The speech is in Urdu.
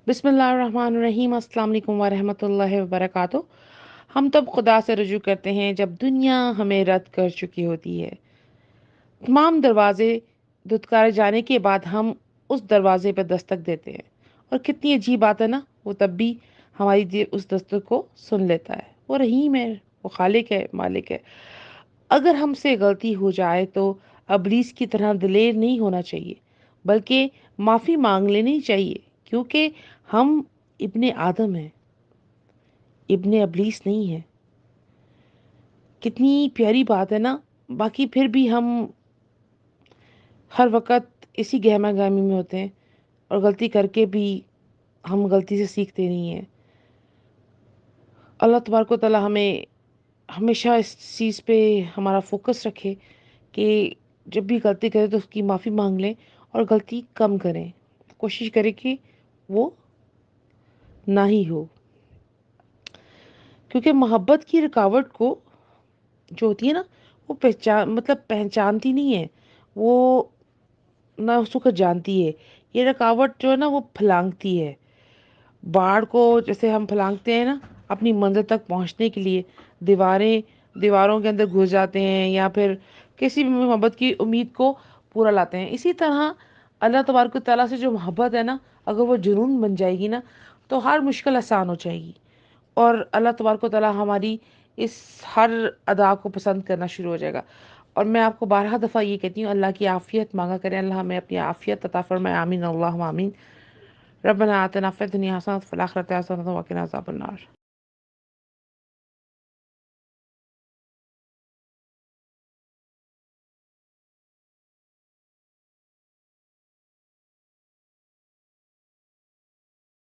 بسم اللہ الرحمن الرحیم، السلام علیکم ورحمۃ اللہ وبرکاتہ۔ ہم تب خدا سے رجوع کرتے ہیں جب دنیا ہمیں رد کر چکی ہوتی ہے۔ تمام دروازے دھتکارے جانے کے بعد ہم اس دروازے پہ دستک دیتے ہیں، اور کتنی عجیب بات ہے نا، وہ تب بھی ہماری اس دستک کو سن لیتا ہے۔ وہ رحیم ہے، وہ خالق ہے، مالک ہے۔ اگر ہم سے غلطی ہو جائے تو ابلیس کی طرح دلیر نہیں ہونا چاہیے، بلکہ معافی مانگ لینی چاہیے، کیونکہ ہم ابن آدم ہیں، ابن ابلیس نہیں ہے۔ کتنی پیاری بات ہے نا۔ باقی پھر بھی ہم ہر وقت اسی گہما گہمی میں ہوتے ہیں، اور غلطی کر کے بھی ہم غلطی سے سیکھتے نہیں ہیں۔ اللہ تبارک و تعالی ہمیں ہمیشہ اس چیز پہ ہمارا فوکس رکھے کہ جب بھی غلطی کریں تو اس کی معافی مانگ لیں، اور غلطی کم کریں، کوشش کریں کہ وہ نہ ہی ہو، کیونکہ محبت کی رکاوٹ کو جو ہوتی ہے نا، وہ پہچانتی نہیں ہے، وہ نہ اس کو جانتی ہے۔ یہ رکاوٹ جو ہے نا، وہ پھلانگتی ہے باڑ کو، جیسے ہم پھلانگتے ہیں نا اپنی منزل تک پہنچنے کے لیے، دیواروں کے اندر گھس جاتے ہیں، یا پھر کسی بھی محبت کی امید کو پورا لاتے ہیں۔ اسی طرح اللہ تبارک و تعالیٰ سے جو محبت ہے نا، اگر وہ جنون بن جائے گی نا، تو ہر مشکل آسان ہو جائے گی، اور اللہ تبارک و تعالیٰ ہماری اس ہر ادا کو پسند کرنا شروع ہو جائے گا۔ اور میں آپ کو بارہا دفعہ یہ کہتی ہوں، اللہ کی عافیت مانگا کریں، اللہ ہمیں اپنی عافیت عطا فرمائے، آمین اللہم آمین۔ ربنا آتنا فی الدنیا حسنۃ وفی الآخرۃ حسنۃ وقنا عذاب النار۔